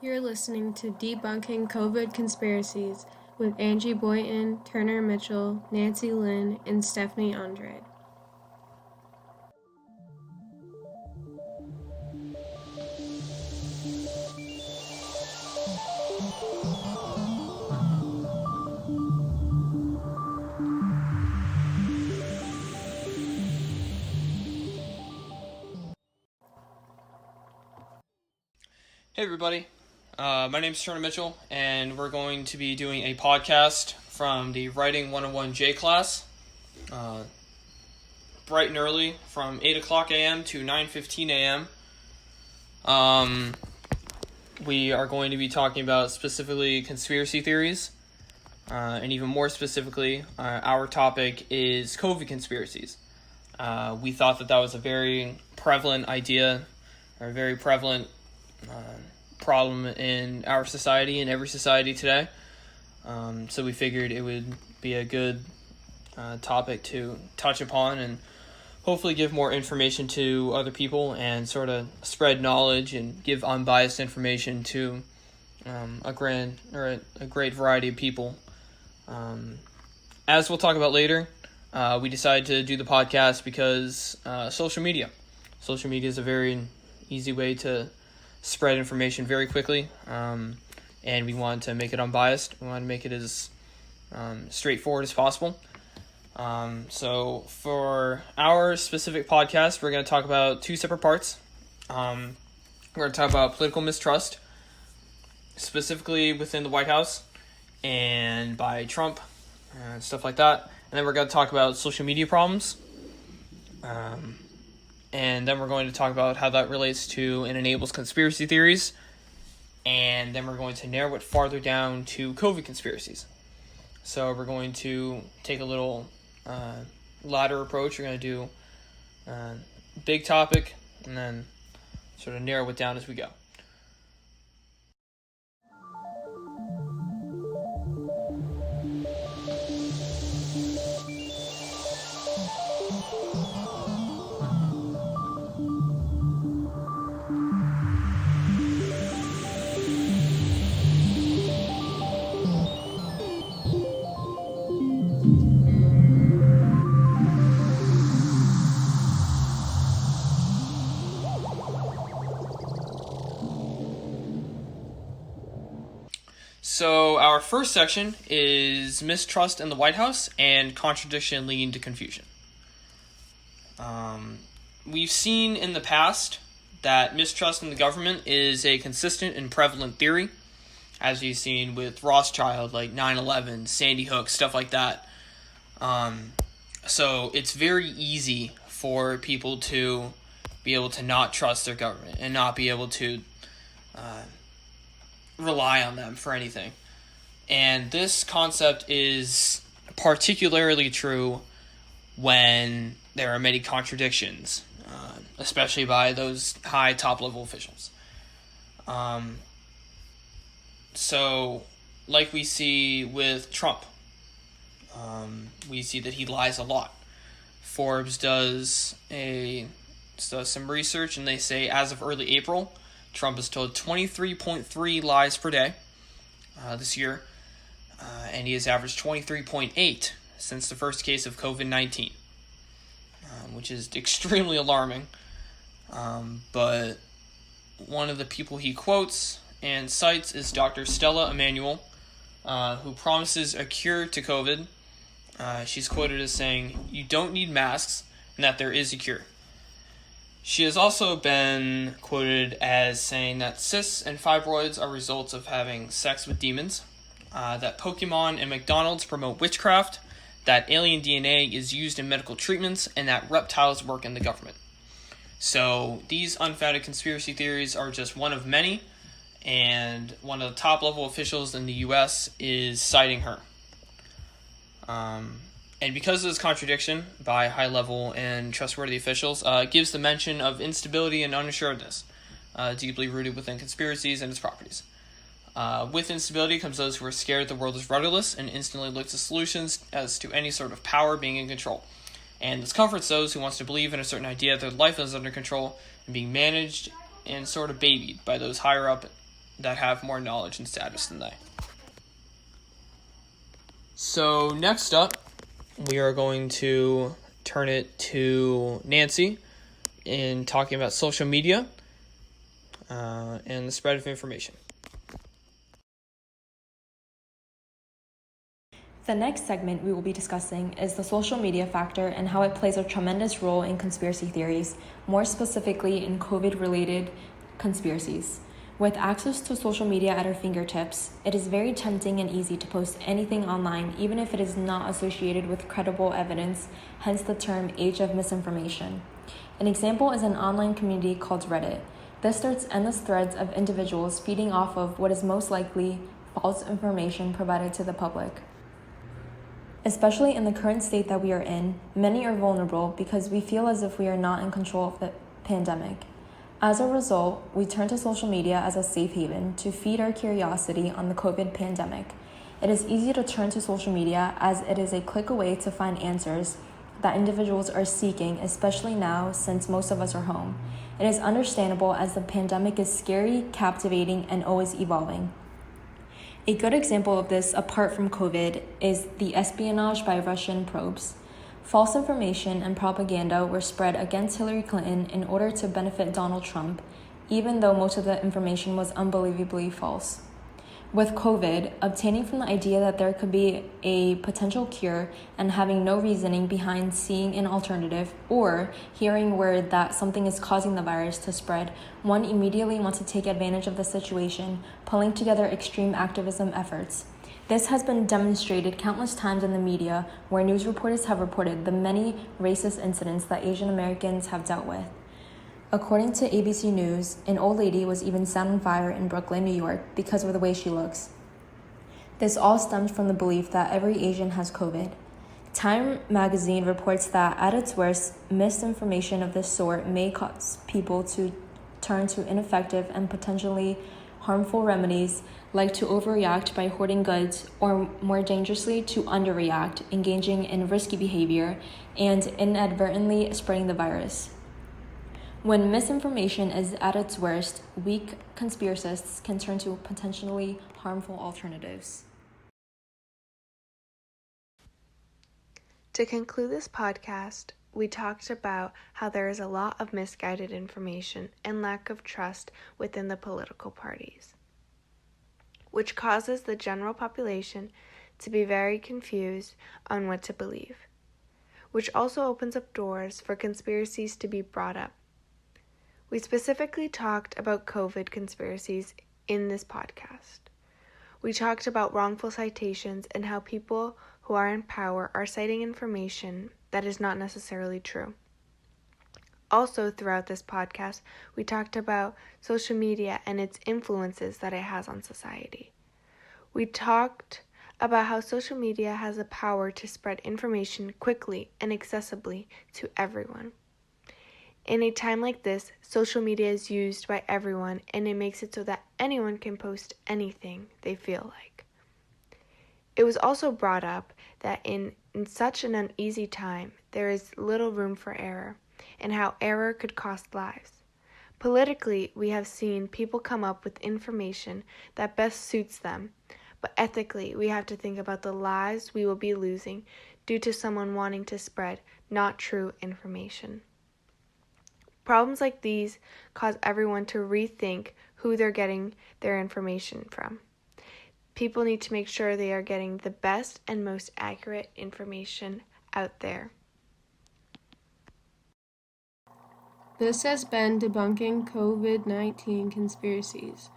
You're listening to Debunking COVID Conspiracies with Angie Boynton, Turner Mitchell, Nancy Lynn, and Stephanny Andrade. Hey everybody, my name is Turner Mitchell, and we're going to be doing a podcast from the Writing 101J class, bright and early, from 8 o'clock a.m. to 9:15 a.m. We are going to be talking about specifically conspiracy theories, and even more specifically, our topic is COVID conspiracies. We thought that was a very prevalent idea, or a very prevalent problem in our society and every society today. So we figured it would be a good topic to touch upon and hopefully give more information to other people and sort of spread knowledge and give unbiased information to a great variety of people. As we'll talk about later, we decided to do the podcast because social media is a very easy way to spread information very quickly, and we wanted to make it unbiased. We wanted to make it as straightforward as possible. So for our specific podcast, we're going to talk about two separate parts. We're going to talk about political mistrust, specifically within the White House and by Trump and stuff like that. And then we're going to talk about social media problems. And then we're going to talk about how that relates to and enables conspiracy theories. And then we're going to narrow it farther down to COVID conspiracies. So we're going to take a little ladder approach. We're going to do big topic and then sort of narrow it down as we go. So our first section is mistrust in the White House and contradiction leading to confusion. We've seen in the past that mistrust in the government is a consistent and prevalent theory, as you've seen with Rothschild, like 9/11, Sandy Hook, stuff like that. So it's very easy for people to be able to not trust their government and not be able to rely on them for anything. And this concept is particularly true when there are many contradictions, especially by those high top-level officials. So, like we see with Trump, we see that he lies a lot. Forbes does some research, and they say as of early April, Trump has told 23.3 lies per day this year, and he has averaged 23.8 since the first case of COVID-19, which is extremely alarming. But one of the people he quotes and cites is Dr. Stella Emanuel, who promises a cure to COVID. She's quoted as saying, "You don't need masks, and that there is a cure." She has also been quoted as saying that cysts and fibroids are results of having sex with demons, that Pokemon and McDonald's promote witchcraft, that alien DNA is used in medical treatments, and that reptiles work in the government. So these unfounded conspiracy theories are just one of many, and one of the top-level officials in the U.S. is citing her. And because of this contradiction by high-level and trustworthy officials, gives the mention of instability and unassuredness, deeply rooted within conspiracies and its properties. With instability comes those who are scared the world is rudderless and instantly look to solutions as to any sort of power being in control. And this comforts those who wants to believe in a certain idea that their life is under control and being managed and sort of babied by those higher up that have more knowledge and status than they. So next up, we are going to turn it to Nancy in talking about social media and the spread of information. The next segment we will be discussing is the social media factor and how it plays a tremendous role in conspiracy theories, more specifically in COVID-related conspiracies. With access to social media at our fingertips, it is very tempting and easy to post anything online, even if it is not associated with credible evidence, hence the term age of misinformation. An example is an online community called Reddit. This starts endless threads of individuals feeding off of what is most likely false information provided to the public. Especially in the current state that we are in, many are vulnerable because we feel as if we are not in control of the pandemic. As a result, we turn to social media as a safe haven to feed our curiosity on the COVID pandemic. It is easy to turn to social media as it is a click away to find answers that individuals are seeking, especially now since most of us are home. It is understandable as the pandemic is scary, captivating, and always evolving. A good example of this, apart from COVID, is the espionage by Russian probes. False information and propaganda were spread against Hillary Clinton in order to benefit Donald Trump, even though most of the information was unbelievably false. With COVID, obtaining from the idea that there could be a potential cure and having no reasoning behind seeing an alternative or hearing word that something is causing the virus to spread, one immediately wants to take advantage of the situation, pulling together extreme activism efforts. This has been demonstrated countless times in the media where news reporters have reported the many racist incidents that Asian Americans have dealt with. According to ABC News, an old lady was even set on fire in Brooklyn, New York, because of the way she looks. This all stems from the belief that every Asian has COVID. Time magazine reports that, at its worst, misinformation of this sort may cause people to turn to ineffective and potentially harmful remedies, like to overreact by hoarding goods, or more dangerously, to underreact, engaging in risky behavior, and inadvertently spreading the virus. When misinformation is at its worst, weak conspiracists can turn to potentially harmful alternatives. To conclude this podcast, we talked about how there is a lot of misguided information and lack of trust within the political parties, which causes the general population to be very confused on what to believe, which also opens up doors for conspiracies to be brought up. We specifically talked about COVID conspiracies in this podcast. We talked about wrongful citations and how people who are in power are citing information that is not necessarily true. Also, throughout this podcast, we talked about social media and its influences that it has on society. We talked about how social media has the power to spread information quickly and accessibly to everyone. In a time like this, social media is used by everyone, and it makes it so that anyone can post anything they feel like. It was also brought up that in such an uneasy time, there is little room for error, and how error could cost lives. Politically, we have seen people come up with information that best suits them, but ethically, we have to think about the lives we will be losing due to someone wanting to spread not true information. Problems like these cause everyone to rethink who they're getting their information from. People need to make sure they are getting the best and most accurate information out there. This has been Debunking COVID-19 Conspiracies.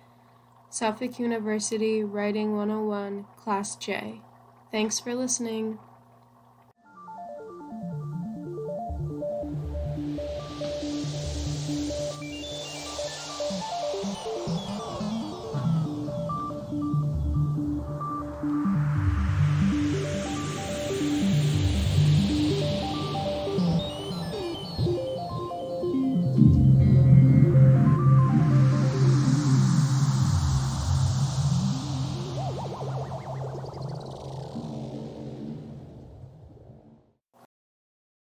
Suffolk University Writing 101, Class J. Thanks for listening.